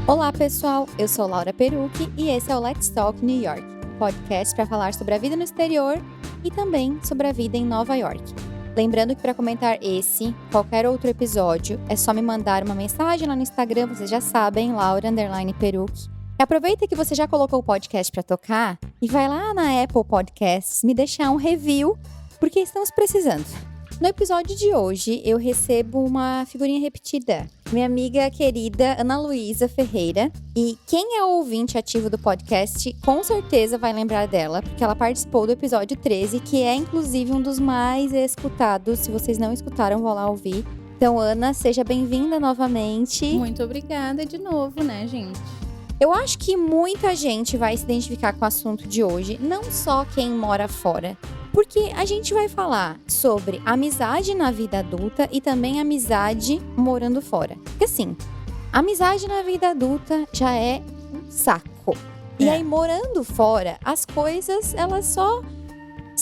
Olá, pessoal! Eu sou Laura Perucchi e esse é o Let's Talk New York, um podcast para falar sobre a vida no exterior e também sobre a vida em Nova York. Lembrando que para comentar esse, qualquer outro episódio, é só me mandar uma mensagem lá no Instagram, vocês já sabem, Laura_Perucchi. Aproveita que você já colocou o podcast para tocar e vai lá na Apple Podcasts me deixar um review, porque estamos precisando. No episódio de hoje, eu recebo uma figurinha repetida. Minha amiga querida Ana Luísa Ferreira. E quem é o ouvinte ativo do podcast, com certeza vai lembrar dela, porque ela participou do episódio 13, que é inclusive um dos mais escutados. Se vocês não escutaram, vão lá ouvir. Então, Ana, seja bem-vinda novamente. Muito obrigada de novo, né, gente? Eu acho que muita gente vai se identificar com o assunto de hoje, não só quem mora fora. Porque a gente vai falar sobre amizade na vida adulta e também amizade morando fora. Porque assim, amizade na vida adulta já é um saco. E aí, morando fora, as coisas, elas só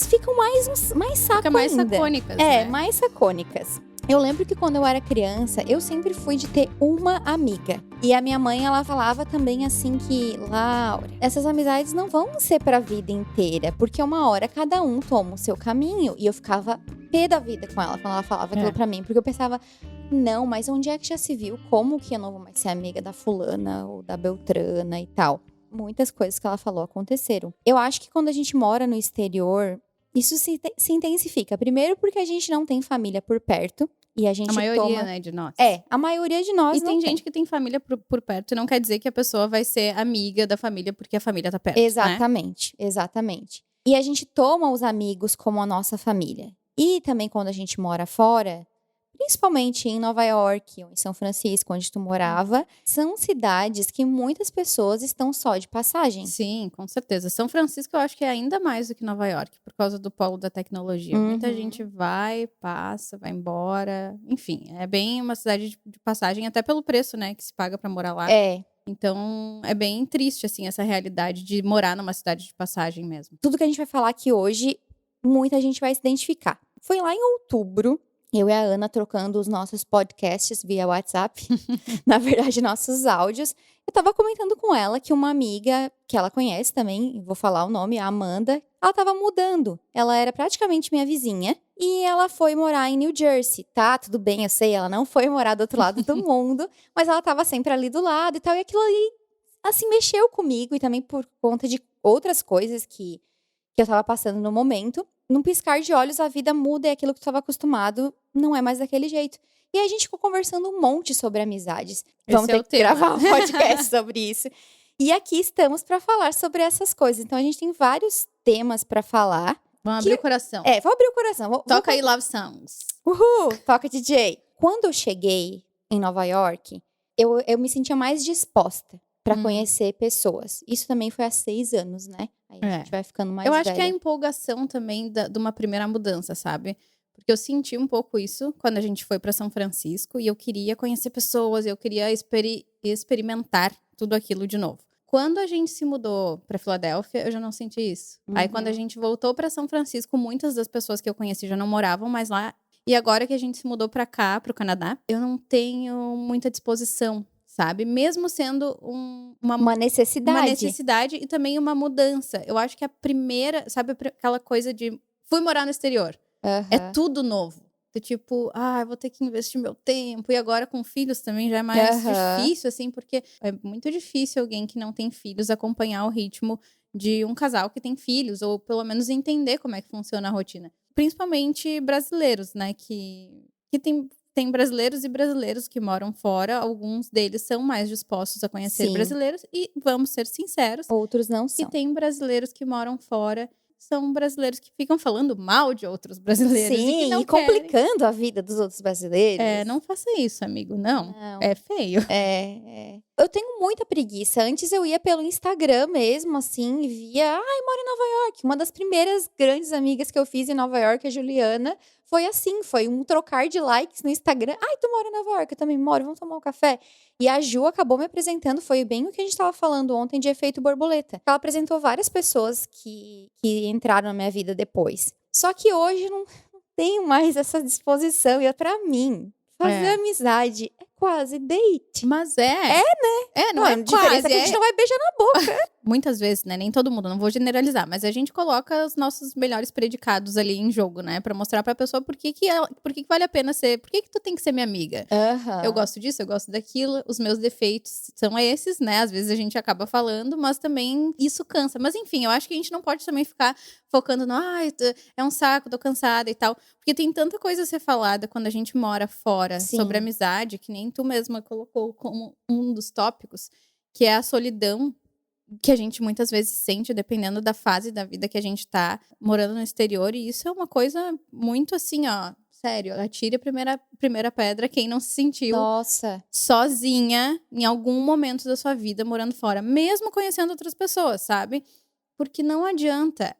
ficam mais saco Fica mais ainda. sacônicas, né? Mais sacônicas. Eu lembro que quando eu era criança, eu sempre fui de ter uma amiga. E a minha mãe, ela falava também assim que, Laura, essas amizades não vão ser pra vida inteira. Porque uma hora cada um toma o seu caminho. E eu ficava pé da vida com ela quando ela falava aquilo pra mim. Porque eu pensava, não, mas onde é que já se viu? Como que eu não vou mais ser amiga da fulana ou da beltrana e tal? Muitas coisas que ela falou aconteceram. Eu acho que quando a gente mora no exterior, isso se intensifica. Primeiro porque a gente não tem família por perto. E a gente maioria, né, de nós. A maioria de nós E tem gente que tem família por perto e não quer dizer que a pessoa vai ser amiga da família porque a família tá perto, Exatamente, né? Exatamente. E a gente toma os amigos como a nossa família. E também quando a gente mora fora, principalmente em Nova York ou em São Francisco, onde tu morava, são cidades que muitas pessoas estão só de passagem. Sim, com certeza. São Francisco eu acho que é ainda mais do que Nova York, por causa do polo da tecnologia. Muita gente vai, passa, vai embora. Enfim, é bem uma cidade de passagem, até pelo preço, né, que se paga pra morar lá. Então, é bem triste, assim, essa realidade de morar numa cidade de passagem mesmo. Tudo que a gente vai falar aqui hoje, muita gente vai se identificar. Foi lá em outubro, eu e a Ana trocando os nossos podcasts via WhatsApp. Na verdade, nossos áudios. Eu tava comentando com ela que uma amiga, que ela conhece também, vou falar o nome, a Amanda, ela tava mudando. Ela era praticamente minha vizinha. E ela foi morar em New Jersey, tá? Tudo bem, eu sei, ela não foi morar do outro lado do mundo. Mas ela tava sempre ali do lado e tal. E aquilo ali, assim, mexeu comigo. E também por conta de outras coisas que eu tava passando no momento. Num piscar de olhos, a vida muda e aquilo que tu estava acostumado não é mais daquele jeito. E aí a gente ficou conversando um monte sobre amizades. Vamos ter que gravar um podcast sobre isso. E aqui estamos para falar sobre essas coisas. Então a gente tem vários temas para falar. Vamos abrir o coração. Vou abrir o coração. Toca aí Love Songs. Uhul, toca DJ. Quando eu cheguei em Nova York, eu me sentia mais disposta para conhecer pessoas. Isso também foi há 6 anos, né? Aí a gente vai ficando mais velha. Eu acho que é a empolgação também de uma primeira mudança, sabe? Porque eu senti um pouco isso quando a gente foi para São Francisco e eu queria conhecer pessoas, eu queria experimentar tudo aquilo de novo. Quando a gente se mudou para Filadélfia, eu já não senti isso. Aí quando a gente voltou para São Francisco, muitas das pessoas que eu conheci já não moravam mais lá. E agora que a gente se mudou para cá, para o Canadá, eu não tenho muita disposição, sabe? Mesmo sendo uma necessidade. Uma necessidade e também uma mudança. Eu acho que a primeira, sabe aquela coisa de fui morar no exterior. É tudo novo. Tipo, eu vou ter que investir meu tempo. E agora com filhos também já é mais difícil, assim, porque é muito difícil alguém que não tem filhos acompanhar o ritmo de um casal que tem filhos, ou pelo menos entender como é que funciona a rotina. Principalmente brasileiros, né? Que tem brasileiros e brasileiros que moram fora. Alguns deles são mais dispostos a conhecer brasileiros. E vamos ser sinceros. Outros não são. E tem brasileiros que moram fora. São brasileiros que ficam falando mal de outros brasileiros. Sim, e complicando a vida dos outros brasileiros. Não faça isso, amigo. Não. É feio. Eu tenho muita preguiça. Antes eu ia pelo Instagram mesmo, assim, e via... moro em Nova York. Uma das primeiras grandes amigas que eu fiz em Nova York, a Juliana, foi assim. Foi um trocar de likes no Instagram. Tu mora em Nova York? Eu também moro. Vamos tomar um café? E a Ju acabou me apresentando. Foi bem o que a gente estava falando ontem de efeito borboleta. Ela apresentou várias pessoas que entraram na minha vida depois. Só que hoje não tenho mais essa disposição. E pra mim, fazer amizade é quase date. Mas é. Não Não, é a diferença quase. é que a gente não vai beijar na boca. Muitas vezes, né? Nem todo mundo, não vou generalizar, mas a gente coloca os nossos melhores predicados ali em jogo, né? Pra mostrar pra pessoa por que vale a pena ser, por que tu tem que ser minha amiga. Eu gosto disso, eu gosto daquilo, os meus defeitos são esses, né? Às vezes a gente acaba falando, mas também isso cansa. Mas enfim, eu acho que a gente não pode também ficar focando no, é um saco, tô cansada e tal. Porque tem tanta coisa a ser falada quando a gente mora fora sobre amizade, que nem tu mesma colocou como um dos tópicos, que é a solidão que a gente muitas vezes sente, dependendo da fase da vida que a gente tá morando no exterior. E isso é uma coisa muito assim, ó, sério, atire a primeira pedra quem não se sentiu sozinha em algum momento da sua vida morando fora, mesmo conhecendo outras pessoas, sabe? Porque não adianta.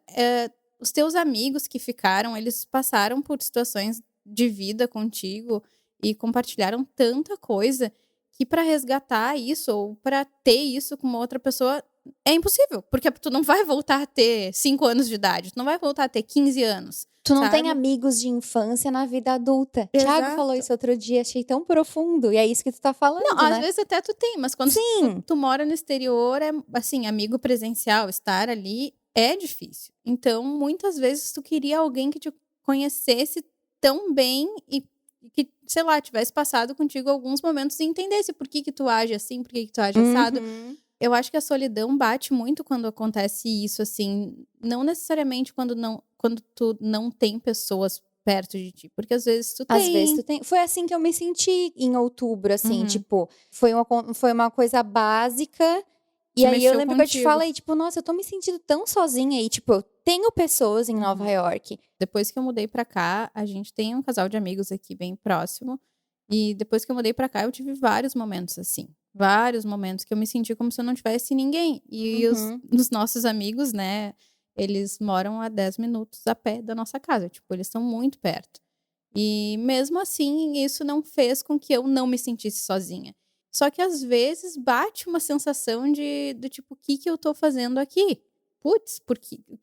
Os teus amigos que ficaram, eles passaram por situações de vida contigo e compartilharam tanta coisa que para resgatar isso ou para ter isso com uma outra pessoa é impossível, porque tu não vai voltar a ter 5 anos de idade, tu não vai voltar a ter 15 anos. Tu não sabe? tem amigos de infância na vida adulta. Exato. Thiago falou isso outro dia, achei tão profundo. E é isso que tu tá falando, Não, né? às vezes até tu tem, mas quando tu mora no exterior, é assim, amigo presencial, estar ali é difícil. Então, muitas vezes tu queria alguém que te conhecesse tão bem e que, sei lá, tivesse passado contigo alguns momentos e entendesse por que tu age assim, por que tu age assado. Eu acho que a solidão bate muito quando acontece isso, assim. Não necessariamente quando tu não tem pessoas perto de ti. Porque às vezes tu tem. Às vezes tu tem. Foi assim que eu me senti em outubro, assim. Tipo, foi uma coisa básica. E aí eu lembro que eu te falei, tipo, nossa, eu tô me sentindo tão sozinha. E, tipo, eu tenho pessoas em Nova York. Depois que eu mudei pra cá, a gente tem um casal de amigos aqui bem próximo. E depois que eu mudei pra cá, eu tive vários momentos assim. Vários momentos que eu me senti como se eu não tivesse ninguém. E os nossos amigos, né, eles moram a 10 minutos a pé da nossa casa. Tipo, eles estão muito perto. E mesmo assim, isso não fez com que eu não me sentisse sozinha. Só que às vezes bate uma sensação do tipo, o que eu tô fazendo aqui? Putz,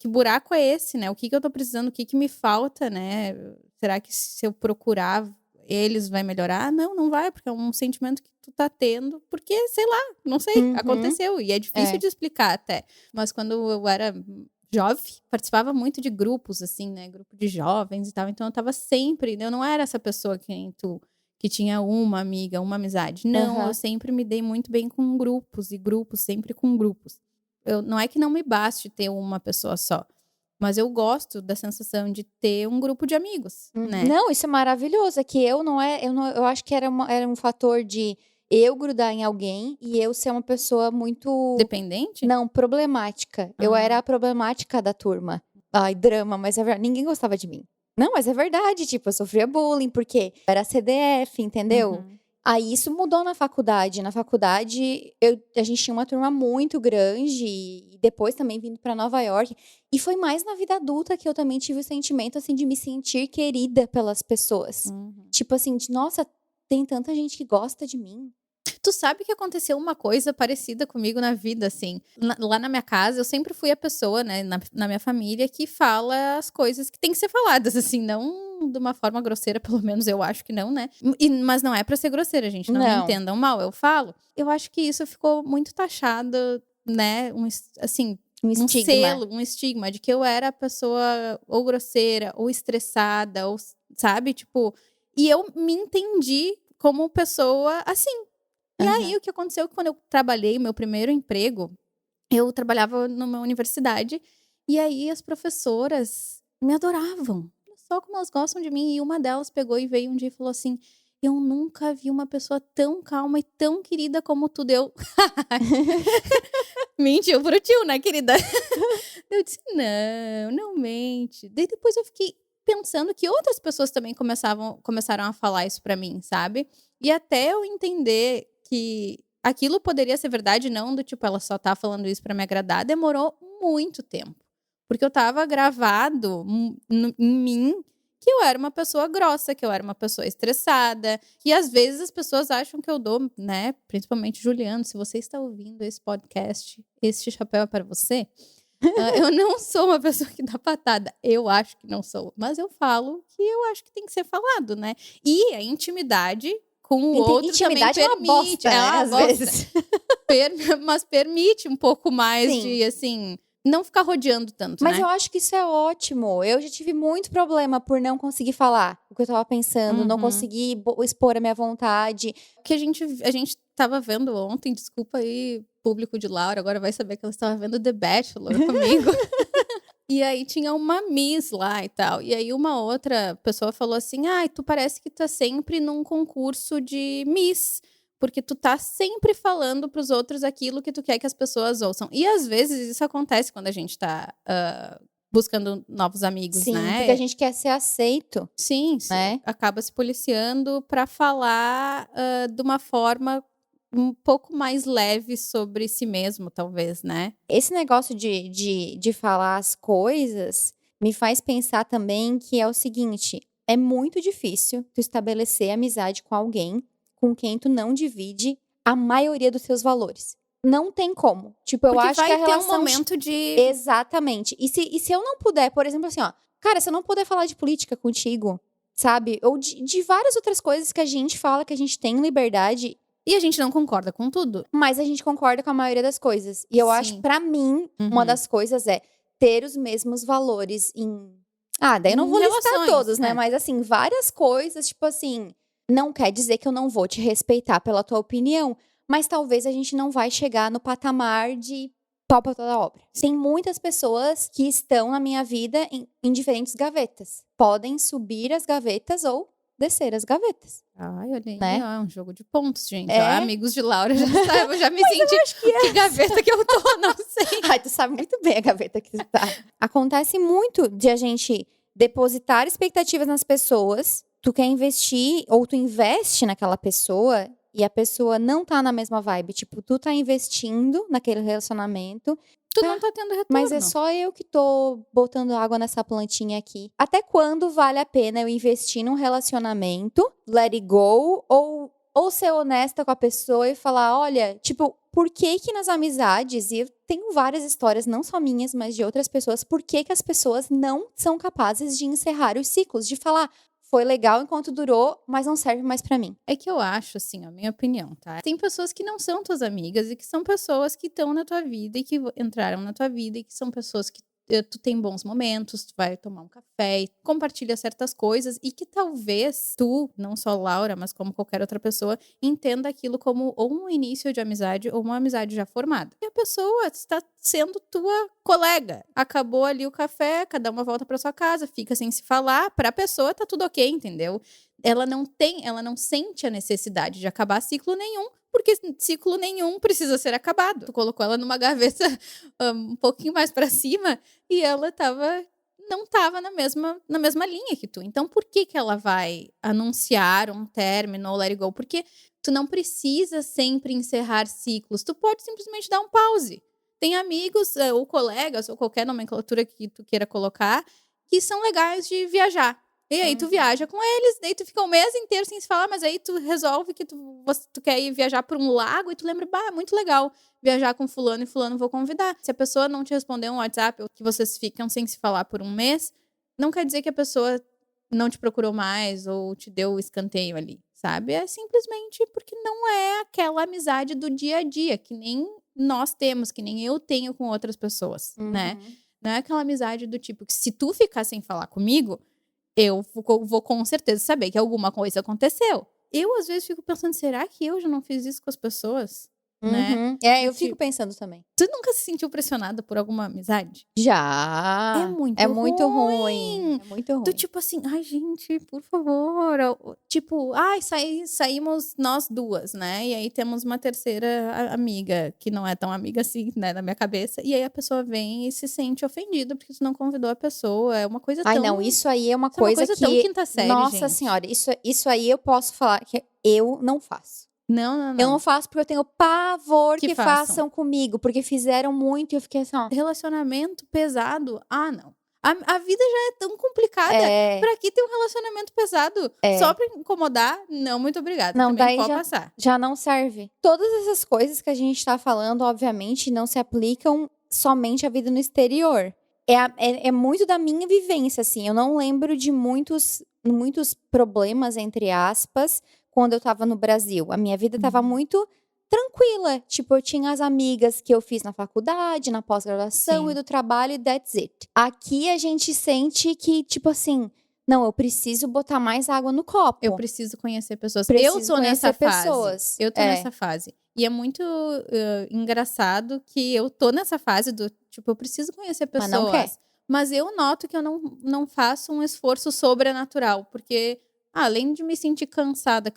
que buraco é esse, né? O que eu tô precisando? O que me falta, né? Será que se eu procurar eles vai melhorar? Não vai, porque é um sentimento que tu tá tendo, porque, sei lá, não sei, aconteceu. E é difícil de explicar até. Mas quando eu era jovem, participava muito de grupos, assim, né? Grupo de jovens e tal. Então eu tava sempre, eu não era essa pessoa que nem tu, que tinha uma amiga, uma amizade. Não, eu sempre me dei muito bem com grupos, e grupos, sempre com grupos. Não é que não me baste ter uma pessoa só, mas eu gosto da sensação de ter um grupo de amigos, né? Não, isso é maravilhoso. É que eu acho que era um fator de eu grudar em alguém e eu ser uma pessoa muito... Dependente? Não, problemática. Eu era a problemática da turma. Ai, drama, mas é verdade. Ninguém gostava de mim. Não, mas é verdade. Tipo, eu sofria bullying porque eu era CDF, entendeu? Aí isso mudou na faculdade. Na faculdade, a gente tinha uma turma muito grande e depois também vindo pra Nova York. E foi mais na vida adulta que eu também tive o sentimento, assim, de me sentir querida pelas pessoas. Tipo assim, nossa, tem tanta gente que gosta de mim. Tu sabe que aconteceu uma coisa parecida comigo na vida, assim. Lá na minha casa, eu sempre fui a pessoa, né, na minha família, que fala as coisas que tem que ser faladas, assim, não de uma forma grosseira, pelo menos eu acho que não, né? Mas não é pra ser grosseira, gente, não me entendam mal, eu falo. Eu acho que isso ficou muito taxado, né, um selo, um estigma de que eu era a pessoa ou grosseira, ou estressada, ou, sabe, tipo... E eu me entendi como pessoa assim. E aí, o que aconteceu quando eu trabalhei, o meu primeiro emprego, eu trabalhava numa universidade, e aí as professoras me adoravam. Olha só como elas gostam de mim. E uma delas pegou e veio um dia e falou assim, eu nunca vi uma pessoa tão calma e tão querida como tu deu. Mentiu pro tio, né, querida? Eu disse, não mente. Daí depois eu fiquei pensando que outras pessoas também começaram a falar isso pra mim, sabe? E até eu entender que aquilo poderia ser verdade, não do tipo, ela só tá falando isso pra me agradar, demorou muito tempo. Porque eu tava gravado em mim que eu era uma pessoa grossa, que eu era uma pessoa estressada, que às vezes as pessoas acham que eu dou, né? Principalmente Juliano, se você está ouvindo esse podcast, este chapéu é para você. Eu não sou uma pessoa que dá patada. Eu acho que não sou. Mas eu falo que eu acho que tem que ser falado, né? E a intimidade com o outro Intimidade também é uma bosta, permite. né, uma às bosta. vezes. Mas permite um pouco mais Sim. de, assim, não ficar rodeando tanto, Mas né? eu acho que isso é ótimo. Eu já tive muito problema por não conseguir falar o que eu tava pensando, não Uhum. conseguir expor a minha vontade. O que a gente tava vendo ontem, desculpa aí, público de Laura, agora vai saber que ela estava vendo The Bachelor comigo. E aí tinha uma Miss lá e tal. E aí uma outra pessoa falou assim: ai, tu parece que tá sempre num concurso de Miss. Porque tu tá sempre falando pros outros aquilo que tu quer que as pessoas ouçam. E às vezes isso acontece quando a gente tá buscando novos amigos, Sim, né? porque a gente quer ser aceito. Sim, né? acaba se policiando pra falar de uma forma um pouco mais leve sobre si mesmo, talvez, né? Esse negócio de falar as coisas me faz pensar também que é o seguinte: é muito difícil tu estabelecer amizade com alguém com quem tu não divide a maioria dos seus valores. Não tem como. Tipo, eu Porque acho que a vai ter um relação. momento de. Exatamente. E se eu não puder, por exemplo, assim, ó, cara, se eu não puder falar de política contigo, sabe? Ou de várias outras coisas que a gente fala, que a gente tem liberdade, E a gente não concorda com tudo. mas a gente concorda com a maioria das coisas. E eu acho, Sim. pra mim, uma Uhum. das coisas é ter os mesmos valores em. Ah, daí eu não Em vou listar relações, todos, né? é. Mas assim, várias coisas, tipo assim, não quer dizer que eu não vou te respeitar pela tua opinião, mas talvez a gente não vai chegar no patamar de pau pra toda obra. Tem muitas pessoas que estão na minha vida em diferentes gavetas. Podem subir as gavetas ou descer as gavetas. Ai, olha aí, Né? ó, é um jogo de pontos, gente. É. Ó, amigos de Laura, já sabe, eu já me senti. Que gaveta que eu tô, não sei. Ai, tu sabe muito bem a gaveta que tu tá. Acontece muito de a gente depositar expectativas nas pessoas, tu quer investir, ou tu investe naquela pessoa, e a pessoa não tá na mesma vibe. Tipo, tu tá investindo naquele relacionamento, Tu não tá tendo retorno. mas é só eu que tô botando água nessa plantinha aqui. Até quando vale a pena eu investir num relacionamento, let it go, ou ser honesta com a pessoa e falar, olha, tipo, por que que nas amizades, e eu tenho várias histórias, não só minhas, mas de outras pessoas, por que que as pessoas não são capazes de encerrar os ciclos, de falar, foi legal enquanto durou, mas não serve mais pra mim. É que eu acho, assim, a minha opinião, tá? Tem pessoas que não são tuas amigas e que são pessoas que estão na tua vida e que entraram na tua vida e que são pessoas que tu tem bons momentos, tu vai tomar um café e compartilha certas coisas e que talvez tu, não só Laura, mas como qualquer outra pessoa, entenda aquilo como ou um início de amizade ou uma amizade já formada. E a pessoa está sendo tua colega. Acabou ali o café, cada uma volta para sua casa, fica sem se falar, pra pessoa tá tudo ok, entendeu? Ela não sente a necessidade de acabar ciclo nenhum, porque ciclo nenhum precisa ser acabado. Tu colocou ela numa gaveta um pouquinho mais pra cima e ela não tava na mesma linha que tu. Então, por que que ela vai anunciar um término ou let it go? Porque tu não precisa sempre encerrar ciclos. Tu pode simplesmente dar um pause. Tem amigos ou colegas ou qualquer nomenclatura que tu queira colocar que são legais de viajar. E aí tu viaja com eles, daí tu fica um mês inteiro sem se falar, mas aí tu resolve que tu quer ir viajar por um lago e tu lembra, é muito legal viajar com fulano e fulano, vou convidar. Se a pessoa não te responder um WhatsApp ou que vocês ficam sem se falar por um mês, não quer dizer que a pessoa não te procurou mais ou te deu o escanteio ali, sabe? É simplesmente porque não é aquela amizade do dia a dia, que nem nós temos, que nem eu tenho com outras pessoas, né? Não é aquela amizade do tipo que se tu ficar sem falar comigo, eu vou com certeza saber que alguma coisa aconteceu. Eu, às vezes, fico pensando, será que eu já não fiz isso com as pessoas? Né? É, eu fico pensando também. Tu nunca se sentiu pressionada por alguma amizade? Já. É muito ruim. É muito ruim. Do tipo assim, ai, gente, por favor. Tipo, ai, saímos nós duas, né? E aí temos uma terceira amiga, que não é tão amiga assim, né, na minha cabeça. E aí a pessoa vem e se sente ofendida porque tu não convidou a pessoa. É uma coisa tão... Ai, não, isso aí é uma isso é coisa que... tão quinta série, Nossa gente. senhora, isso aí eu posso falar que eu não faço. Não. Eu não faço porque eu tenho pavor que façam. façam comigo. Porque fizeram muito e eu fiquei assim, ó. Relacionamento pesado? Ah, não. A vida já é tão complicada. É. Pra que ter um relacionamento pesado? Só pra incomodar? Não, muito obrigada. Não, também daí pode passar. já não serve. Todas essas coisas que a gente tá falando, obviamente, não se aplicam somente à vida no exterior. É muito da minha vivência, assim. Eu não lembro de muitos problemas, entre aspas, quando eu tava no Brasil. A minha vida tava Uhum. muito tranquila. Tipo, eu tinha as amigas que eu fiz na faculdade, na pós-graduação e Sim. do trabalho e that's it. Aqui a gente sente que, tipo assim, não, eu preciso botar mais água no copo. Eu preciso conhecer pessoas. Eu Preciso tô nessa conhecer fase. pessoas. Eu tô nessa fase. E é muito engraçado que eu tô nessa fase do, tipo, eu preciso conhecer Mas não quer. pessoas. Mas eu noto que eu não faço um esforço sobrenatural. Porque, além de me sentir cansada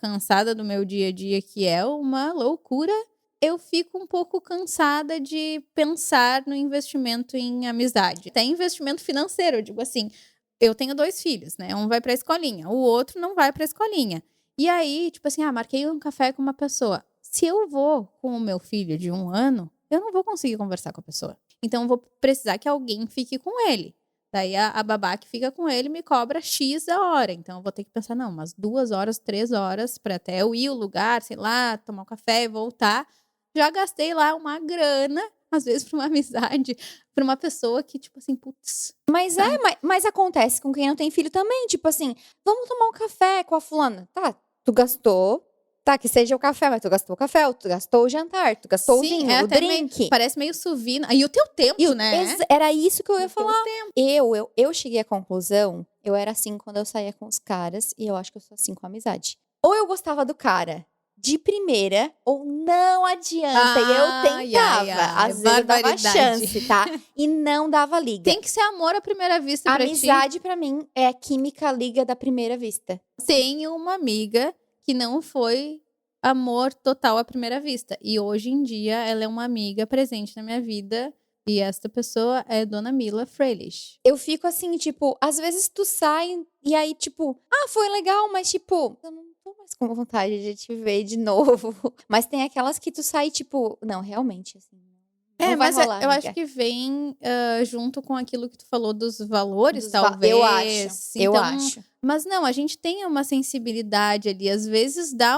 do meu dia a dia, que é uma loucura, eu fico um pouco cansada de pensar no investimento em amizade. Até investimento financeiro, eu digo assim, eu tenho 2 filhos, né? Um vai pra escolinha, o outro não vai pra escolinha. E aí, tipo assim, marquei um café com uma pessoa. Se eu vou com o meu filho de 1 ano, eu não vou conseguir conversar com a pessoa. Então, eu vou precisar que alguém fique com ele. Daí, a babá que fica com ele me cobra X a hora. Então, eu vou ter que pensar, não, umas 2 horas, 3 horas, pra até eu ir ao lugar, sei lá, tomar um café e voltar. Já gastei lá uma grana, às vezes, pra uma amizade, pra uma pessoa que, tipo assim, putz. Mas mas acontece com quem não tem filho também. Tipo assim, vamos tomar um café com a fulana. Tá, tu gastou. Tá, que seja o café, mas tu gastou o café, tu gastou o jantar, tu gastou o Sim, vinho, é o até drink. parece meio suvina. E o teu tempo, né? Era isso que eu ia O teu falar. tempo. Eu cheguei à conclusão, eu era assim quando eu saía com os caras, e eu acho que eu sou assim com a amizade. Ou eu gostava do cara de primeira, ou não adianta. E eu Ai, tentava. ai, Às vezes eu dava barbaridade. chance, tá? E não dava liga. Tem que ser amor à primeira vista pra ti. Amizade, pra mim, é a química liga da primeira vista. Tenho uma amiga que não foi amor total à primeira vista. E hoje em dia ela é uma amiga presente na minha vida. E esta pessoa é Dona Mila Freilish. Eu fico assim, tipo, às vezes tu sai e aí, tipo, foi legal, mas tipo, eu não tô mais com vontade de te ver de novo. Mas tem aquelas que tu sai, tipo, não, realmente, assim, não vai Mas rolar, eu acho amiga. que vem junto com aquilo que tu falou dos valores, Eu talvez. acho, Então, eu acho. mas não, a gente tem uma sensibilidade ali. Às vezes dá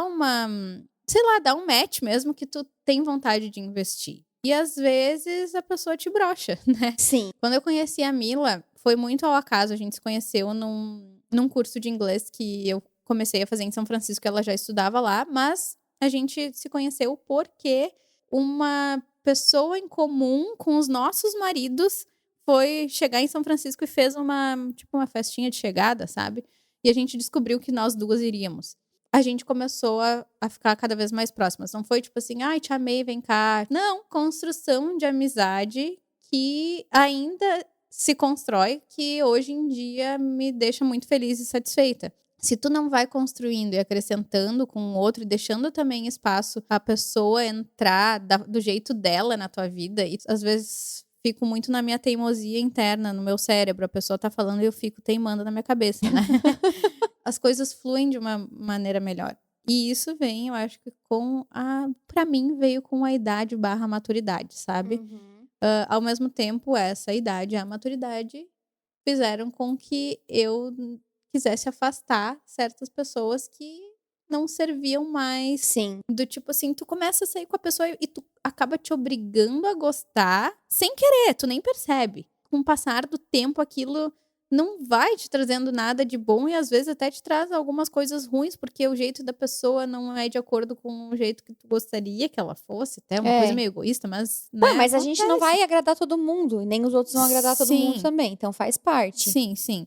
sei lá, dá um match mesmo que tu tem vontade de investir. E às vezes a pessoa te brocha, né? Sim. Quando eu conheci a Mila, foi muito ao acaso. A gente se conheceu num curso de inglês que eu comecei a fazer em São Francisco, ela já estudava lá, mas a gente se conheceu porque uma pessoa em comum com os nossos maridos foi chegar em São Francisco e fez uma festinha de chegada, sabe? E a gente descobriu que nós duas iríamos. A gente começou a ficar cada vez mais próximas. Não foi tipo assim, ai, te amei, vem cá. Não, construção de amizade que ainda se constrói, que hoje em dia me deixa muito feliz e satisfeita. Se tu não vai construindo e acrescentando com o outro e deixando também espaço a pessoa entrar do jeito dela na tua vida, e às vezes fico muito na minha teimosia interna, no meu cérebro. A pessoa tá falando e eu fico teimando na minha cabeça, né? As coisas fluem de uma maneira melhor. E isso vem, eu acho que pra mim, veio com a idade / maturidade, sabe? Uhum. Ao mesmo tempo, essa idade e a maturidade fizeram com que eu quisesse afastar certas pessoas que não serviam mais. Sim. Do tipo assim, tu começa a sair com a pessoa e tu acaba te obrigando a gostar sem querer, tu nem percebe. Com o passar do tempo, aquilo não vai te trazendo nada de bom e às vezes até te traz algumas coisas ruins, porque o jeito da pessoa não é de acordo com o jeito que tu gostaria que ela fosse. Até uma coisa meio egoísta, mas, né, mas a gente não acontece. vai agradar todo mundo, e nem os outros vão agradar todo mundo Sim. também, então faz parte. Sim, sim.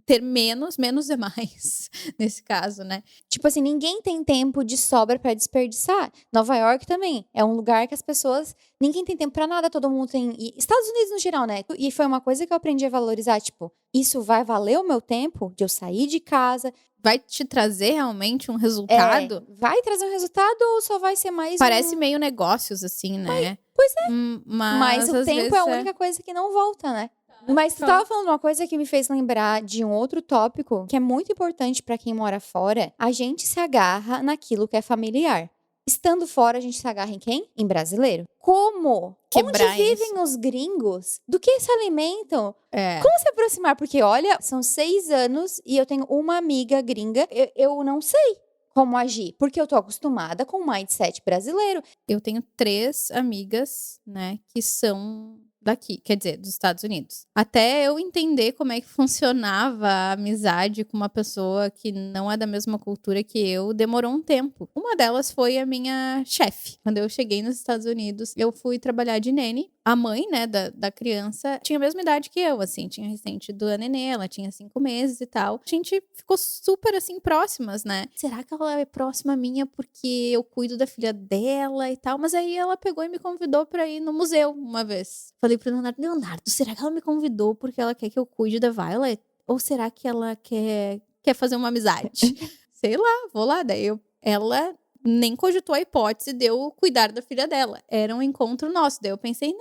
Ter menos é mais, nesse caso, né? Tipo assim, ninguém tem tempo de sobra pra desperdiçar. Nova York também é um lugar que as pessoas, ninguém tem tempo pra nada, todo mundo tem, e Estados Unidos no geral, né? E foi uma coisa que eu aprendi a valorizar, tipo, isso vai valer o meu tempo de eu sair de casa. Vai te trazer realmente um resultado? Vai trazer um resultado ou só vai ser mais Parece meio negócios, assim, né? Pois é. Mas o às tempo vezes é a única coisa que não volta, né? Mas tu tava falando uma coisa que me fez lembrar de um outro tópico que é muito importante pra quem mora fora. A gente se agarra naquilo que é familiar. Estando fora, a gente se agarra em quem? Em brasileiro. Como? Quebrar Onde vivem os gringos? Do que se alimentam? É. Como se aproximar? Porque, olha, são 6 anos e eu tenho uma amiga gringa. Eu não sei como agir, porque eu tô acostumada com o mindset brasileiro. Eu tenho 3 amigas, né, que são daqui, quer dizer, dos Estados Unidos. Até eu entender como é que funcionava a amizade com uma pessoa que não é da mesma cultura que eu, demorou um tempo. Uma delas foi a minha chefe. Quando eu cheguei nos Estados Unidos, eu fui trabalhar de nene. A mãe, né, da criança tinha a mesma idade que eu, assim, tinha recente do nenê, ela tinha 5 meses e tal. A gente ficou super, assim, próximas, né? Será que ela é próxima minha porque eu cuido da filha dela e tal? Mas aí ela pegou e me convidou pra ir no museu uma vez. Falei pro Leonardo, será que ela me convidou porque ela quer que eu cuide da Violet? Ou será que ela quer fazer uma amizade? Sei lá, vou lá. Daí ela nem cogitou a hipótese de eu cuidar da filha dela. Era um encontro nosso. Daí eu pensei,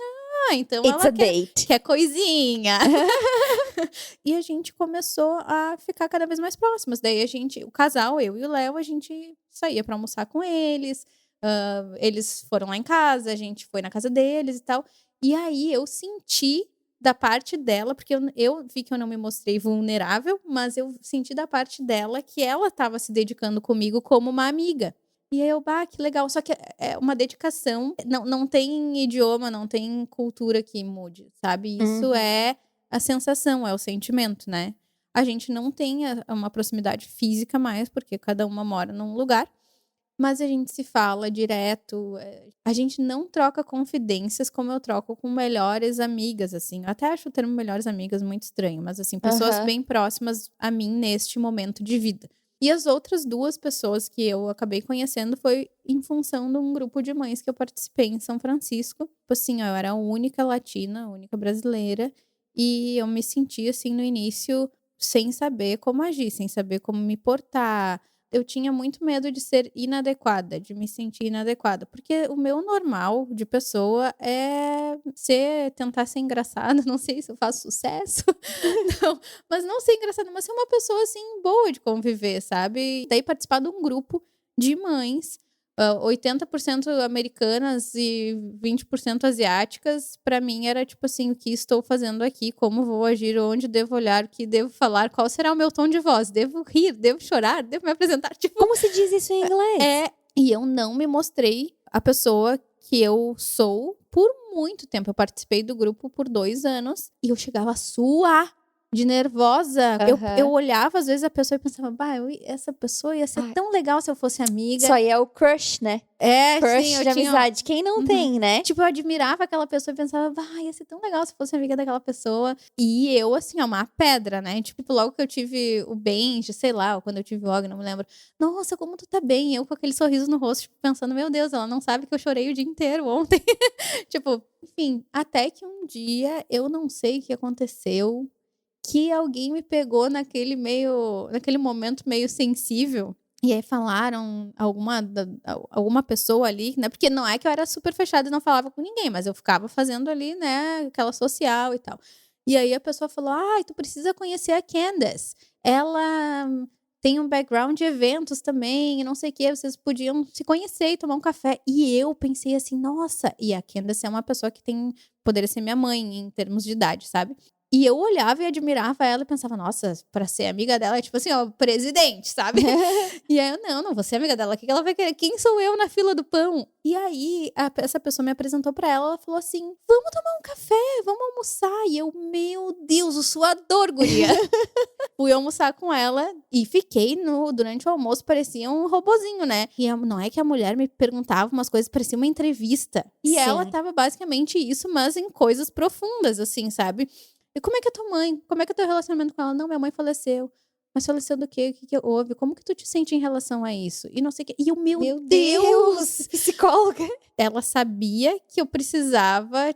então It's ela a date. quer coisinha. E a gente começou a ficar cada vez mais próximas. Daí o casal, eu e o Léo, a gente saía pra almoçar com eles. Eles foram lá em casa, a gente foi na casa deles e tal. E aí eu senti da parte dela, porque eu vi que eu não me mostrei vulnerável, mas eu senti da parte dela que ela estava se dedicando comigo como uma amiga. E aí que legal. Só que é uma dedicação, não tem idioma, não tem cultura que mude, sabe? Isso é a sensação, é o sentimento, né? A gente não tem uma proximidade física mais, porque cada uma mora num lugar. Mas a gente se fala direto. A gente não troca confidências como eu troco com melhores amigas, assim. Eu até acho o termo melhores amigas muito estranho, mas assim, pessoas bem próximas a mim neste momento de vida. E as outras 2 pessoas que eu acabei conhecendo foi em função de um grupo de mães que eu participei em São Francisco. Tipo assim, eu era a única latina, a única brasileira. E eu me senti, assim, no início, sem saber como agir, sem saber como me portar. Eu tinha muito medo de ser inadequada, de me sentir inadequada. Porque o meu normal de pessoa é tentar ser engraçada. Não sei se eu faço sucesso. Não, mas não ser engraçada, mas ser uma pessoa, assim, boa de conviver, sabe? Daí participar de um grupo de mães, 80% americanas e 20% asiáticas, pra mim era tipo assim, o que estou fazendo aqui, como vou agir, onde devo olhar, o que devo falar, qual será o meu tom de voz, devo rir, devo chorar, devo me apresentar, tipo... Como se diz isso em inglês? E eu não me mostrei a pessoa que eu sou por muito tempo. Eu participei do grupo por 2 anos e eu chegava a suar de nervosa. Eu olhava, às vezes, a pessoa e pensava, essa pessoa ia ser tão legal se eu fosse amiga. Isso aí é o crush, né? Crush Sim, de amizade. Quem não tem, né? Tipo, eu admirava aquela pessoa e pensava, ia ser tão legal se eu fosse amiga daquela pessoa. E eu, assim, uma pedra, né? Tipo, logo que eu tive o Benji, sei lá, ou quando eu tive o Og, não me lembro. Nossa, como tu tá bem? Eu com aquele sorriso no rosto, tipo, pensando, meu Deus, ela não sabe que eu chorei o dia inteiro ontem. Tipo, enfim, até que um dia, eu não sei o que aconteceu, que alguém me pegou naquele momento meio sensível. E aí falaram alguma pessoa ali, né? Porque não é que eu era super fechada e não falava com ninguém, mas eu ficava fazendo ali, né, aquela social e tal. E aí a pessoa falou, tu precisa conhecer a Candace. Ela tem um background de eventos também, e não sei o que, vocês podiam se conhecer e tomar um café. E eu pensei assim, nossa, e a Candace é uma pessoa que poderia ser minha mãe em termos de idade, sabe? E eu olhava e admirava ela e pensava, nossa, pra ser amiga dela é tipo assim, ó, presidente, sabe? E aí eu, não vou ser amiga dela, o que ela vai querer? Quem sou eu na fila do pão? E aí, essa pessoa me apresentou pra ela falou assim, vamos tomar um café, vamos almoçar. E eu, meu Deus, o suador, guria. Fui almoçar com ela e fiquei durante o almoço, parecia um robozinho, né? E não é que a mulher me perguntava umas coisas, parecia uma entrevista. E ela tava basicamente isso, mas em coisas profundas, assim, sabe? E como é que é tua mãe? Como é que é teu relacionamento com ela? Não, minha mãe faleceu. Mas faleceu do quê? O que houve? Como que tu te sente em relação a isso? E não sei o quê. E o meu Deus! Psicóloga. Ela sabia que eu precisava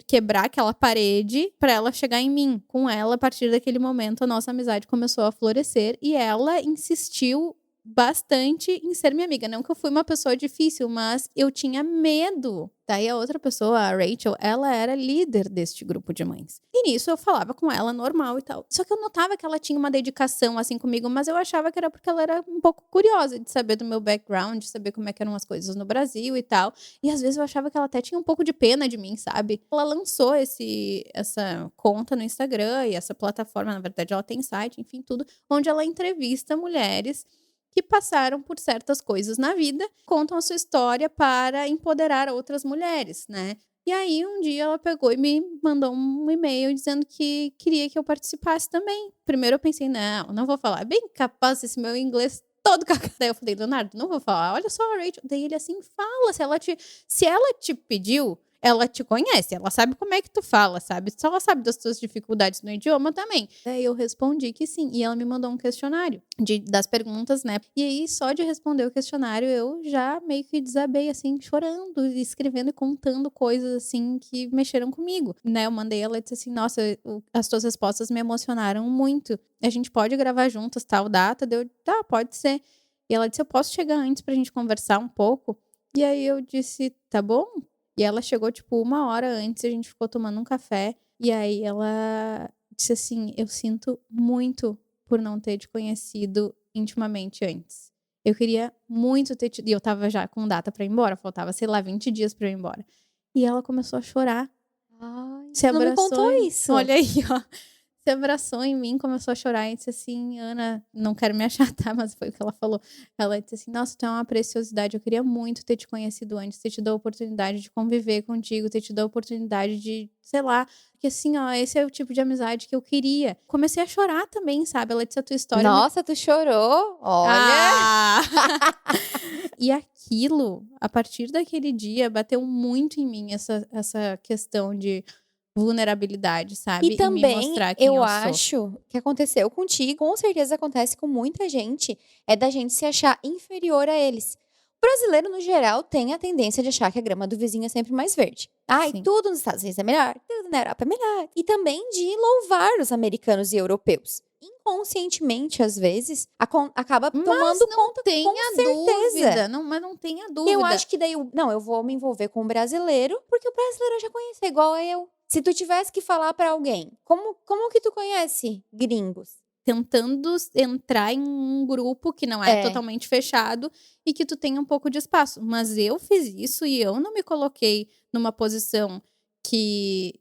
quebrar aquela parede pra ela chegar em mim. Com ela, a partir daquele momento, a nossa amizade começou a florescer. E ela insistiu bastante em ser minha amiga. Não que eu fui uma pessoa difícil, mas eu tinha medo. Daí a outra pessoa, a Rachel, ela era líder deste grupo de mães. E nisso eu falava com ela normal e tal. Só que eu notava que ela tinha uma dedicação assim comigo, mas eu achava que era porque ela era um pouco curiosa de saber do meu background, de saber como é que eram as coisas no Brasil e tal. E às vezes eu achava que ela até tinha um pouco de pena de mim, sabe? Ela lançou essa conta no Instagram e essa plataforma, na verdade ela tem site, enfim, tudo, onde ela entrevista mulheres que passaram por certas coisas na vida, contam a sua história para empoderar outras mulheres, né? E aí, um dia, ela pegou e me mandou um e-mail dizendo que queria que eu participasse também. Primeiro eu pensei, não vou falar. Bem capaz esse meu inglês todo cagado. Daí eu falei, Leonardo, não vou falar. Olha só a Rachel. Daí ele assim, fala. Se ela te pediu, ela te conhece. Ela sabe como é que tu fala, sabe? Se ela sabe das tuas dificuldades no idioma também. Daí eu respondi que sim. E ela me mandou um questionário das perguntas, né? E aí, só de responder o questionário, eu já meio que desabei, assim, chorando, escrevendo e contando coisas, assim, que mexeram comigo, né? Eu mandei ela e disse assim, nossa, as tuas respostas me emocionaram muito. A gente pode gravar juntas tal data? Deu, tá, pode ser. E ela disse, eu posso chegar antes pra gente conversar um pouco? E aí eu disse, tá bom? E ela chegou, tipo, 1 hora antes, a gente ficou tomando um café. E aí ela disse assim, eu sinto muito por não ter te conhecido intimamente antes. Eu queria muito ter te... E eu tava já com data pra ir embora, faltava, sei lá, 20 dias pra eu ir embora. E ela começou a chorar, Ai, se você não me abraçou. contou isso. Olha aí, ó. Se abraçou em mim, começou a chorar e disse assim, Ana, não quero me achatar, mas foi o que ela falou. Ela disse assim, nossa, tu é uma preciosidade, eu queria muito ter te conhecido antes, ter te dado a oportunidade de conviver contigo, ter te dado a oportunidade de, sei lá, porque assim, ó, esse é o tipo de amizade que eu queria. Comecei a chorar também, sabe? Ela disse, a tua história... Nossa, tu chorou? Olha! Ah! E aquilo, a partir daquele dia, bateu muito em mim essa questão de vulnerabilidade, sabe? E Me também, mostrar quem eu eu sou. acho que aconteceu contigo, com certeza acontece com muita gente, é da gente se achar inferior a eles. O brasileiro, no geral, tem a tendência de achar que a grama do vizinho é sempre mais verde. Ai, Sim. tudo nos Estados Unidos é melhor, tudo na Europa é melhor. E também de louvar os americanos e europeus. Inconscientemente, às vezes, acaba tomando conta, com certeza. Dúvida, não, mas não tenha dúvida. Eu acho que daí, não, eu vou me envolver com o brasileiro, porque o brasileiro eu já conheço, é igual a eu. Se tu tivesse que falar pra alguém, como que tu conhece gringos? Tentando entrar em um grupo que não é totalmente fechado e que tu tenha um pouco de espaço. Mas eu fiz isso e eu não me coloquei numa posição que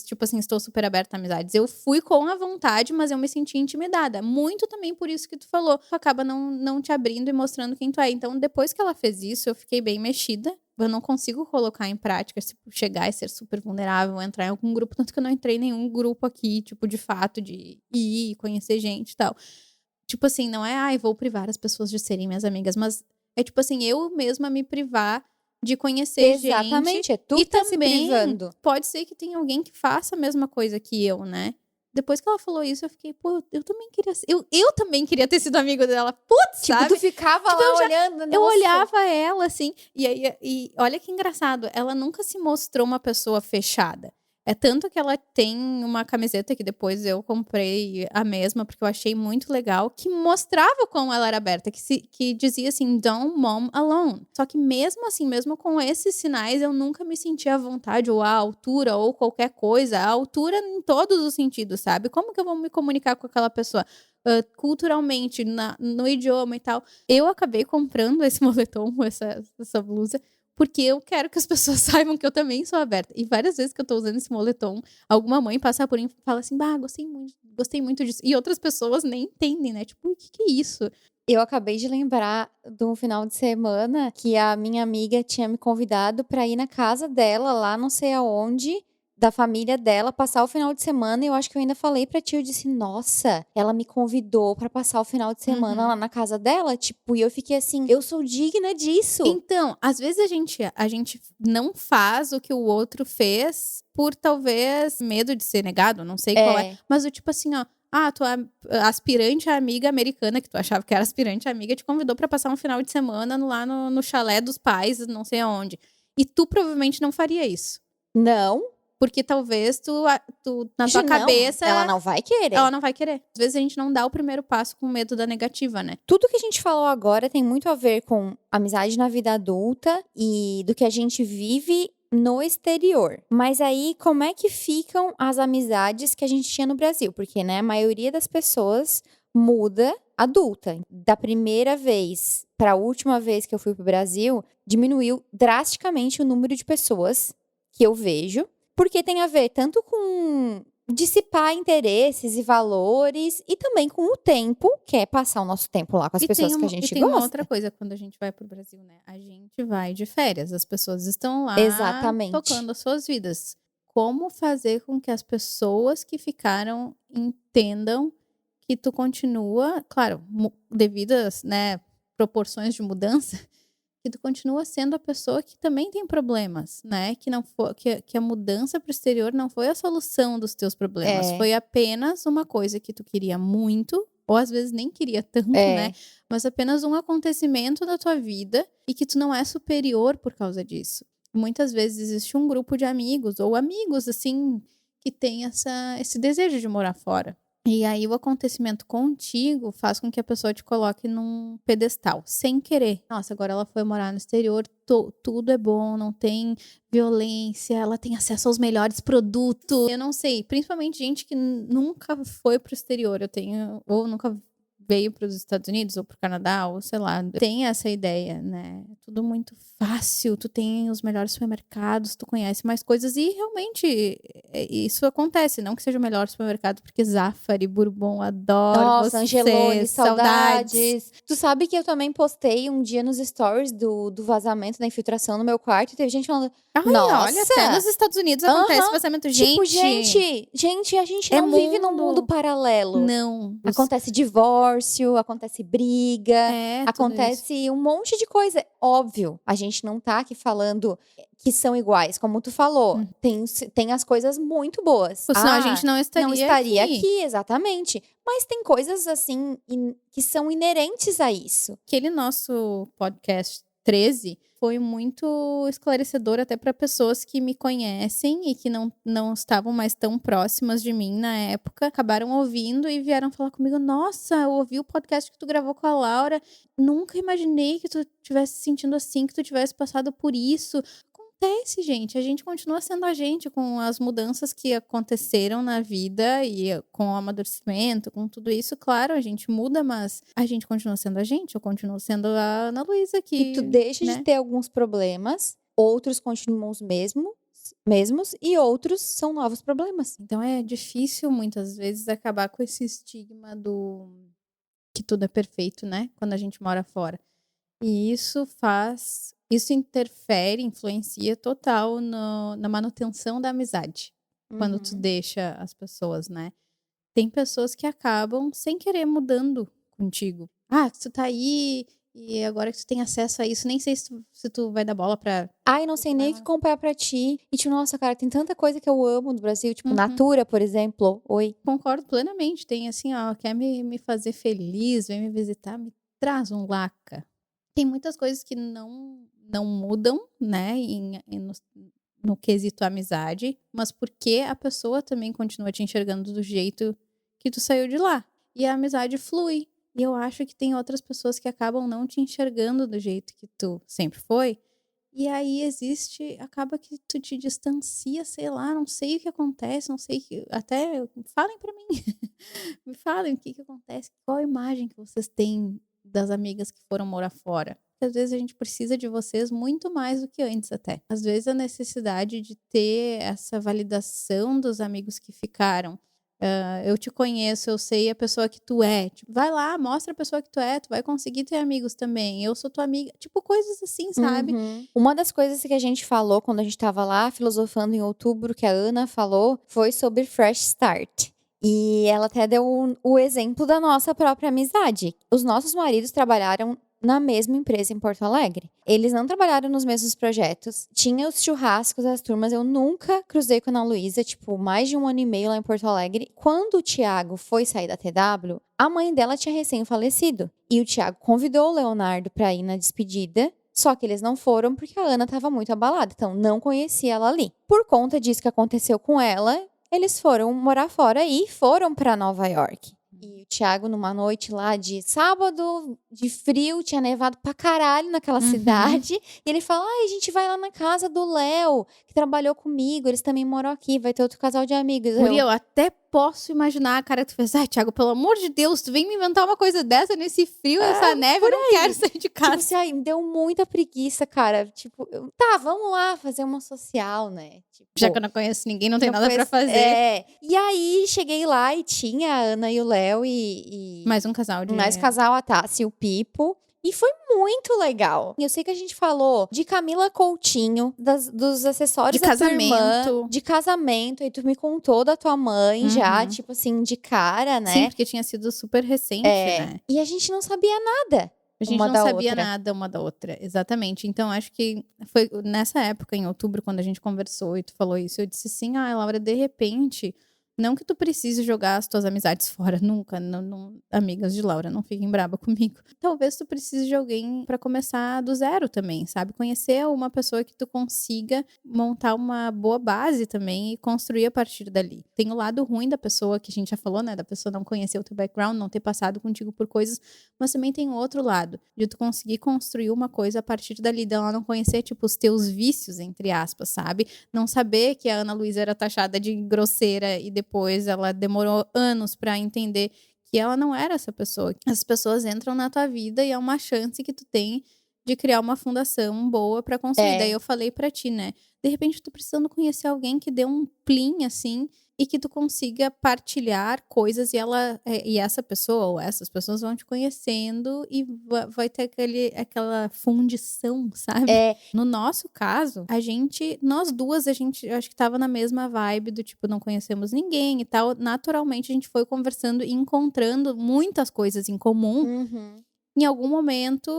tipo assim, estou super aberta a amizades. Eu fui com a vontade, mas eu me senti intimidada. Muito também por isso que tu falou. Tu acaba não te abrindo e mostrando quem tu é. Então, depois que ela fez isso, eu fiquei bem mexida. Eu não consigo colocar em prática, se chegar e ser super vulnerável, entrar em algum grupo, tanto que eu não entrei em nenhum grupo aqui, tipo, de fato, de ir, conhecer gente e tal. Tipo assim, não é, ai, vou privar as pessoas de serem minhas amigas, mas é tipo assim, eu mesma me privar de conhecer gente. Exatamente, é tu que tá se privando. Pode ser que tenha alguém que faça a mesma coisa que eu, né? Depois que ela falou isso, eu fiquei, pô, eu também queria ser. Eu também queria ter sido amigo dela. Putz, Tipo, sabe? tu ficava lá olhando, nossa. Eu olhava ela, assim, e olha que engraçado, ela nunca se mostrou uma pessoa fechada. É tanto que ela tem uma camiseta que depois eu comprei a mesma, porque eu achei muito legal, que mostrava como ela era aberta, que dizia assim, don't mom alone. Só que mesmo assim, mesmo com esses sinais, eu nunca me sentia à vontade, ou à altura, ou qualquer coisa. À altura em todos os sentidos, sabe? Como que eu vou me comunicar com aquela pessoa? Culturalmente, no idioma e tal. Eu acabei comprando esse moletom, essa blusa, porque eu quero que as pessoas saibam que eu também sou aberta. E várias vezes que eu tô usando esse moletom, alguma mãe passa por mim e fala assim, bah, gostei muito disso. E outras pessoas nem entendem, né? Tipo, o que é isso? Eu acabei de lembrar de um final de semana que a minha amiga tinha me convidado pra ir na casa dela, lá não sei aonde, da família dela, passar o final de semana. E eu acho que eu ainda falei pra ti, eu disse, nossa, ela me convidou pra passar o final de semana lá na casa dela, tipo, e eu fiquei assim, eu sou digna disso. Então, às vezes a gente não faz o que o outro fez por talvez medo de ser negado, não sei qual é. Mas o tipo assim, ó, tua aspirante amiga americana, que tu achava que era aspirante amiga, te convidou pra passar um final de semana lá no chalé dos pais, não sei aonde. E tu provavelmente não faria isso. Não. Porque talvez tu na tua cabeça... Ela não vai querer. Ela não vai querer. Às vezes a gente não dá o primeiro passo com medo da negativa, né? Tudo que a gente falou agora tem muito a ver com amizade na vida adulta e do que a gente vive no exterior. Mas aí, como é que ficam as amizades que a gente tinha no Brasil? Porque, né, a maioria das pessoas muda adulta. Da primeira vez para a última vez que eu fui pro Brasil, diminuiu drasticamente o número de pessoas que eu vejo. Porque tem a ver tanto com dissipar interesses e valores. E também com o tempo, quer passar o nosso tempo lá com as pessoas que a gente tem uma gosta. outra coisa quando a gente vai pro Brasil, né? A gente vai de férias, as pessoas estão lá Exatamente. tocando as suas vidas. Como fazer com que as pessoas que ficaram entendam que tu continua, claro, devido às, né, proporções de mudança, que tu continua sendo a pessoa que também tem problemas, né? Que não foi, que a mudança pro exterior não foi a solução dos teus problemas, foi apenas uma coisa que tu queria muito, ou às vezes nem queria tanto, né? Mas apenas um acontecimento da tua vida e que tu não é superior por causa disso. Muitas vezes existe um grupo de amigos, ou amigos, assim, que tem esse desejo de morar fora. E aí o acontecimento contigo faz com que a pessoa te coloque num pedestal, sem querer. Nossa, agora ela foi morar no exterior, tudo é bom, não tem violência, ela tem acesso aos melhores produtos. Eu não sei, principalmente gente que nunca foi pro exterior, ou nunca veio para os Estados Unidos ou para o Canadá, ou sei lá, tem essa ideia, né? Tudo muito fácil, tu tem os melhores supermercados, tu conhece mais coisas e realmente isso acontece, não que seja o melhor supermercado, porque Zafari, Bourbon, adoro Nossa, você, Angelone, saudades. saudades. Tu sabe que eu também postei um dia nos stories do vazamento da infiltração no meu quarto e teve gente falando, Ai, nossa, olha, até nos Estados Unidos acontece vazamento. tipo, Gente, a gente não vive num mundo paralelo. Não. Acontece divórcio, acontece briga, acontece um monte de coisa. Óbvio, a gente não tá aqui falando que são iguais, como tu falou. Tem as coisas muito boas. Senão a gente não estaria aqui, exatamente. Mas tem coisas, assim, que são inerentes a isso. Aquele nosso podcast 13 foi muito esclarecedor até para pessoas que me conhecem e que não estavam mais tão próximas de mim na época. Acabaram ouvindo e vieram falar comigo. Nossa, eu ouvi o podcast que tu gravou com a Laura. Nunca imaginei que tu tivesse se sentindo assim, que tu tivesse passado por isso. Acontece, gente. A gente continua sendo a gente com as mudanças que aconteceram na vida e com o amadurecimento, com tudo isso. Claro, a gente muda, mas a gente continua sendo a gente. Eu continuo sendo a Ana Luísa aqui. E tu deixa de ter alguns problemas, outros continuam os mesmos e outros são novos problemas. Então é difícil muitas vezes acabar com esse estigma do que tudo é perfeito, né? Quando a gente mora fora. E isso interfere, influencia total na manutenção da amizade. Quando tu deixa as pessoas, né? Tem pessoas que acabam sem querer mudando contigo. Ah, tu tá aí e agora que tu tem acesso a isso, nem sei se tu vai dar bola pra... Ai, não sei nem o que comprar pra ti. E tipo, nossa, cara, tem tanta coisa que eu amo do Brasil. Tipo, Natura, por exemplo. Oi. Concordo plenamente. Tem assim, ó, quer me fazer feliz, vem me visitar, me traz um laca. Tem muitas coisas que não mudam, né, no quesito amizade, mas porque a pessoa também continua te enxergando do jeito que tu saiu de lá. E a amizade flui. E eu acho que tem outras pessoas que acabam não te enxergando do jeito que tu sempre foi. E aí acaba que tu te distancia, sei lá, não sei o que acontece, não sei até falem pra mim. Me falem o que acontece, qual a imagem que vocês têm das amigas que foram morar fora. Porque às vezes a gente precisa de vocês muito mais do que antes até. Às vezes a necessidade de ter essa validação dos amigos que ficaram. Eu te conheço, eu sei a pessoa que tu é. Tipo, vai lá, mostra a pessoa que tu é, tu vai conseguir ter amigos também. Eu sou tua amiga. Tipo, coisas assim, sabe? Uma das coisas que a gente falou quando a gente tava lá, filosofando em outubro, que a Ana falou, foi sobre Fresh Start. E ela até deu o exemplo da nossa própria amizade. Os nossos maridos trabalharam na mesma empresa em Porto Alegre. Eles não trabalharam nos mesmos projetos. Tinha os churrascos das turmas. Eu nunca cruzei com a Ana Luísa, tipo, mais de 1 ano e meio lá em Porto Alegre. Quando o Thiago foi sair da TW, a mãe dela tinha recém-falecido. E o Thiago convidou o Leonardo para ir na despedida. Só que eles não foram porque a Ana estava muito abalada. Então, não conhecia ela ali. Por conta disso que aconteceu com ela, eles foram morar fora e foram para Nova York. E o Thiago, numa noite lá de sábado, de frio, tinha nevado pra caralho naquela cidade. E ele fala, a gente vai lá na casa do Léo, que trabalhou comigo, eles também moram aqui, vai ter outro casal de amigos. Guri, eu até posso imaginar a cara que tu fez. Ai, Thiago, pelo amor de Deus, tu vem me inventar uma coisa dessa nesse frio, essa neve, eu não quero sair de casa. Tipo assim, ai, me deu muita preguiça, cara. Tipo, tá, vamos lá fazer uma social, né? Tipo, Já que eu não conheço ninguém, não tem não nada pra fazer. E aí, cheguei lá e tinha a Ana e o Léo e Mais um casal de... mais casal, a Tassi e o Pipo. E foi muito legal. Eu sei que a gente falou de Camila Coutinho, dos acessórios De da tua irmã, casamento. de casamento. E tu me contou da tua mãe já, tipo assim, de cara, né? Sim, porque tinha sido super recente, né? E a gente não sabia nada. A gente uma não da sabia outra. nada uma da outra, exatamente. Então, acho que foi nessa época, em outubro, quando a gente conversou e tu falou isso, eu disse assim, Laura, de repente, não que tu precise jogar as tuas amizades fora, nunca, amigas de Laura, não fiquem braba comigo. Talvez tu precise de alguém pra começar do zero também, sabe? Conhecer uma pessoa que tu consiga montar uma boa base também e construir a partir dali. Tem o lado ruim da pessoa, que a gente já falou, né? Da pessoa não conhecer o teu background, não ter passado contigo por coisas, mas também tem o outro lado, de tu conseguir construir uma coisa a partir dali, dela não conhecer, tipo, os teus vícios, entre aspas, sabe? Não saber que a Ana Luísa era taxada de grosseira e depois ela demorou anos pra entender que ela não era essa pessoa. As pessoas entram na tua vida e é uma chance que tu tem de criar uma fundação boa pra construir. Daí eu falei pra ti, né? De repente tu precisando conhecer alguém que dê um plim, assim, e que tu consiga partilhar coisas e essa pessoa ou essas pessoas vão te conhecendo e vai ter aquela fundição, sabe? No nosso caso, nós duas, a gente acho que tava na mesma vibe do tipo, não conhecemos ninguém e tal. Naturalmente a gente foi conversando e encontrando muitas coisas em comum. Em algum momento,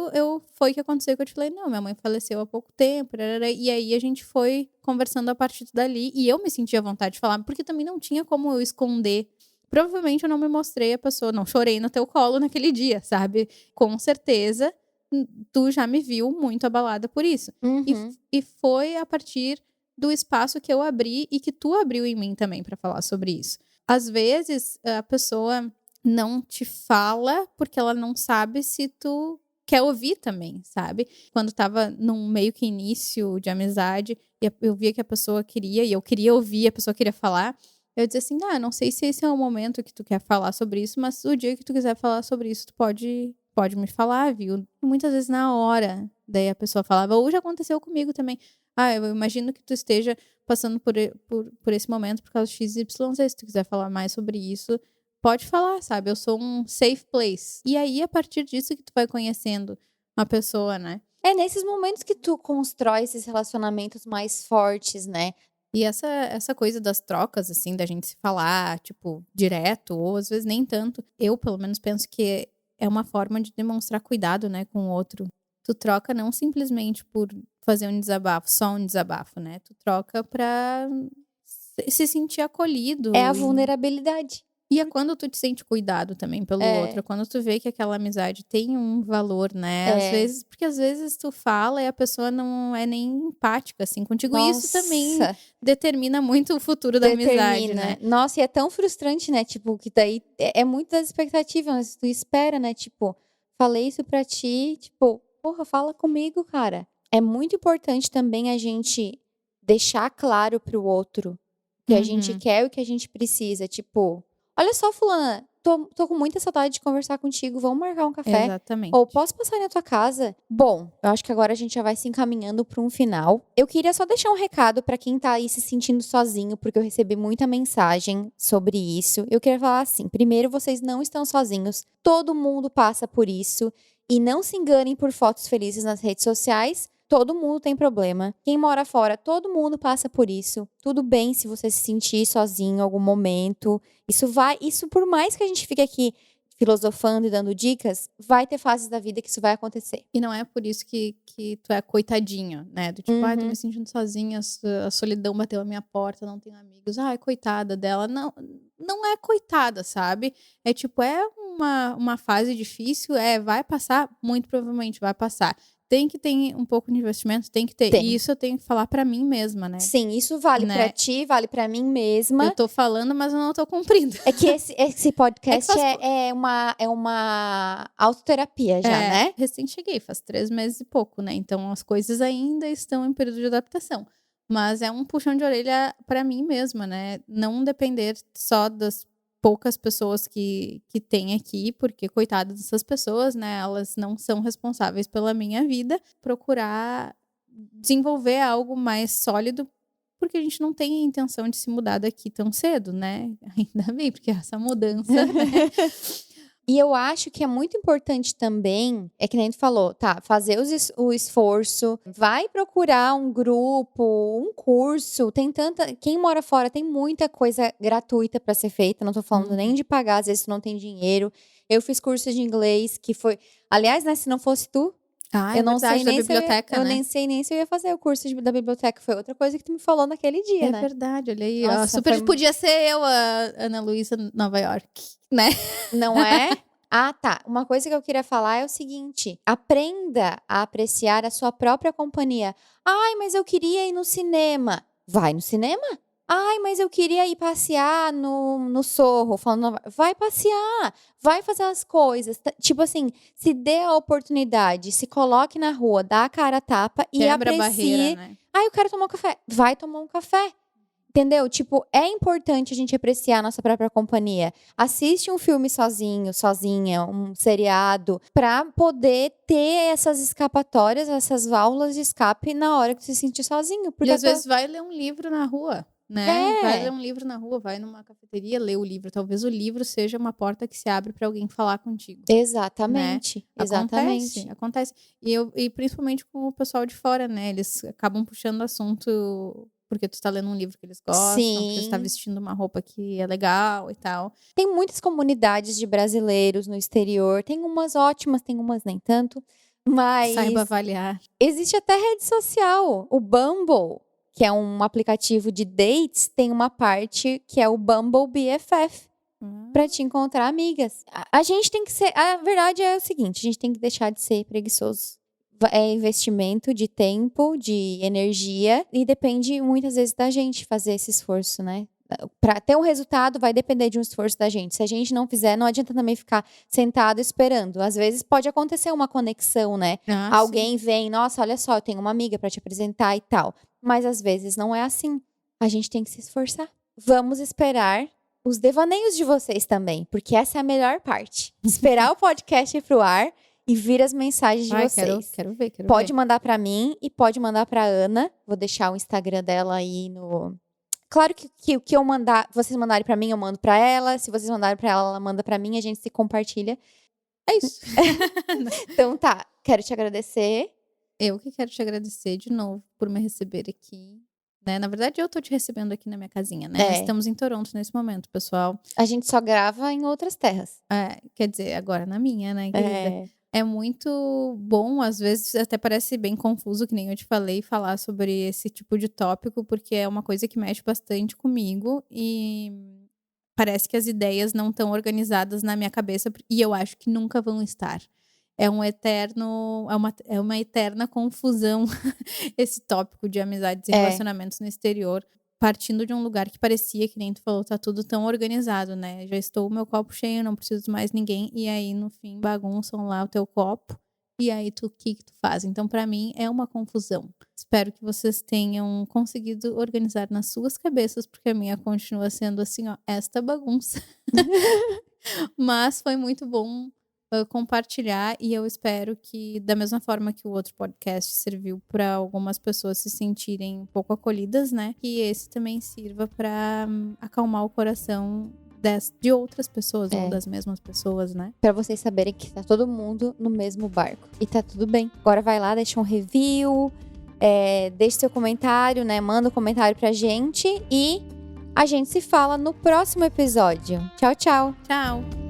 foi o que aconteceu que eu te falei, não, minha mãe faleceu há pouco tempo, e aí a gente foi conversando a partir dali, e eu me senti à vontade de falar, porque também não tinha como eu esconder. Provavelmente eu não me mostrei a pessoa, não chorei no teu colo naquele dia, sabe? Com certeza, tu já me viu muito abalada por isso. E foi a partir do espaço que eu abri e que tu abriu em mim também pra falar sobre isso. Às vezes, a pessoa não te fala porque ela não sabe se tu quer ouvir também, sabe? Quando tava num meio que início de amizade e eu via que a pessoa queria e eu queria ouvir, a pessoa queria falar, eu dizia assim, não sei se esse é o momento que tu quer falar sobre isso, mas o dia que tu quiser falar sobre isso, tu pode me falar, viu? Muitas vezes na hora, daí a pessoa falava, ou já aconteceu comigo também, eu imagino que tu esteja passando por esse momento por causa de XYZ, se tu quiser falar mais sobre isso, pode falar, sabe? Eu sou um safe place. E aí, a partir disso que tu vai conhecendo uma pessoa, né? É nesses momentos que tu constrói esses relacionamentos mais fortes, né? E essa coisa das trocas, assim, da gente se falar, tipo, direto, ou às vezes nem tanto. Eu, pelo menos, penso que é uma forma de demonstrar cuidado, né, com o outro. Tu troca não simplesmente por fazer um desabafo, só um desabafo, né? Tu troca pra se sentir acolhido. É a vulnerabilidade. E é quando tu te sente cuidado também pelo outro, é quando tu vê que aquela amizade tem um valor, né? Às vezes, porque às vezes tu fala e a pessoa não é nem empática, assim, contigo. E isso também determina muito o futuro da amizade, né? Nossa, e é tão frustrante, né? Tipo, que daí é muito das expectativas, né? Tu espera, né? Tipo, falei isso pra ti, tipo, porra, fala comigo, cara. É muito importante também a gente deixar claro pro outro o que a gente quer e o que a gente precisa. Tipo, olha só, fulana, tô com muita saudade de conversar contigo, vamos marcar um café? Exatamente. Ou posso passar na tua casa? Bom, eu acho que agora a gente já vai se encaminhando para um final. Eu queria só deixar um recado para quem tá aí se sentindo sozinho, porque eu recebi muita mensagem sobre isso. Eu queria falar assim, primeiro, vocês não estão sozinhos, todo mundo passa por isso. E não se enganem por fotos felizes nas redes sociais. Todo mundo tem problema. Quem mora fora, todo mundo passa por isso. Tudo bem se você se sentir sozinho em algum momento. Isso por mais que a gente fique aqui filosofando e dando dicas, vai ter fases da vida que isso vai acontecer. E não é por isso que tu é coitadinho, né? Do tipo, tô me sentindo sozinha, a solidão bateu a minha porta, não tenho amigos. Coitada dela. Não é coitada, sabe? É tipo, uma fase difícil, vai passar, muito provavelmente vai passar. tem que ter um pouco de investimento, tem que ter. Tem. E isso eu tenho que falar pra mim mesma, né? Sim, isso vale Né? pra ti, vale pra mim mesma. Eu tô falando, mas eu não tô cumprindo. É que esse podcast É que é uma autoterapia já, né? Recém cheguei, faz 3 meses e pouco, né? Então as coisas ainda estão em período de adaptação. Mas é um puxão de orelha pra mim mesma, né? Não depender só das poucas pessoas que tem aqui, porque coitadas dessas pessoas, né? Elas não são responsáveis pela minha vida. Procurar desenvolver algo mais sólido, porque a gente não tem a intenção de se mudar daqui tão cedo, né? Ainda bem, porque essa mudança, né? E eu acho que é muito importante também, é que nem tu falou, tá, fazer o esforço, vai procurar um grupo, um curso, quem mora fora tem muita coisa gratuita pra ser feita, não tô falando nem de pagar, às vezes tu não tem dinheiro. Eu fiz curso de inglês, que foi, aliás, né, se não fosse tu, eu não sei nem biblioteca, eu né? nem sei nem se eu ia fazer o curso da biblioteca, foi outra coisa que tu me falou naquele dia, É né? verdade, olha aí. Nossa, Ó, super foi- podia ser eu, a Ana Luísa Nova York, né? Não é? Ah, tá. Uma coisa que eu queria falar é o seguinte: aprenda a apreciar a sua própria companhia. Ai, mas eu queria ir no cinema. Vai no cinema? Ai, mas eu queria ir passear no Sorro. Vai passear, vai fazer as coisas. Tipo assim, se dê a oportunidade, se coloque na rua, dá a cara a tapa e Quebra a aprecie. barreira, né? Ai, eu quero tomar um café. Vai tomar um café. Entendeu? Tipo, é importante a gente apreciar a nossa própria companhia. Assiste um filme sozinho, sozinha, um seriado, pra poder ter essas escapatórias, essas válvulas de escape na hora que você se sentir sozinho. Porque E às vezes vai ler um livro na rua, né? É. Vai ler um livro na rua, vai numa cafeteria, ler o livro. Talvez o livro seja uma porta que se abre para alguém falar contigo. Exatamente. Exatamente. Acontece. E principalmente com o pessoal de fora, né? Eles acabam puxando assunto porque tu tá lendo um livro que eles gostam, porque tu tá Sim. vestindo uma roupa que é legal e tal. Tem muitas comunidades de brasileiros no exterior. Tem umas ótimas, tem umas nem tanto. Mas Saiba avaliar. existe até rede social. O Bumble, que é um aplicativo de dates, tem uma parte que é o Bumble BFF, pra te encontrar amigas. A gente tem que ser. A verdade é o seguinte: a gente tem que deixar de ser preguiçoso. É investimento de tempo, de energia, e depende muitas vezes da gente fazer esse esforço, né? Pra ter um resultado, vai depender de um esforço da gente. Se a gente não fizer, não adianta também ficar sentado esperando. Às vezes pode acontecer uma conexão, né? Alguém vem, nossa, olha só, eu tenho uma amiga pra te apresentar e tal. Mas às vezes não é assim. A gente tem que se esforçar. Vamos esperar os devaneios de vocês também, porque essa é a melhor parte. Esperar o podcast ir pro ar e vir as mensagens de vocês. Quero ver. Pode mandar pra mim e pode mandar pra Ana. Vou deixar o Instagram dela aí no... Claro que o que eu mandar, vocês mandarem pra mim, eu mando pra ela. Se vocês mandarem pra ela, ela manda pra mim, a gente se compartilha. É isso. Então tá, quero te agradecer. Eu que quero te agradecer de novo por me receber aqui, né? Na verdade, eu tô te recebendo aqui na minha casinha, né? É. Estamos em Toronto nesse momento, pessoal. A gente só grava em outras terras. Quer dizer, agora na minha, né, querida? É muito bom, às vezes até parece bem confuso, que nem eu te falei, falar sobre esse tipo de tópico, porque é uma coisa que mexe bastante comigo e parece que as ideias não estão organizadas na minha cabeça e eu acho que nunca vão estar. É uma eterna confusão esse tópico de amizades e relacionamentos no exterior, partindo de um lugar que parecia, que nem tu falou, tá tudo tão organizado, né? Já estou meu copo cheio, não preciso de mais ninguém. E aí, no fim, bagunçam lá o teu copo. E aí, o que tu faz? Então, pra mim, é uma confusão. Espero que vocês tenham conseguido organizar nas suas cabeças, porque a minha continua sendo assim, ó, esta bagunça. Mas foi muito bom compartilhar e eu espero que, da mesma forma que o outro podcast serviu para algumas pessoas se sentirem um pouco acolhidas, né? Que esse também sirva para acalmar o coração de outras pessoas ou das mesmas pessoas, né? Pra vocês saberem que tá todo mundo no mesmo barco. E tá tudo bem. Agora vai lá, deixa um review, deixe seu comentário, né? Manda um comentário pra gente e a gente se fala no próximo episódio. Tchau, tchau! Tchau!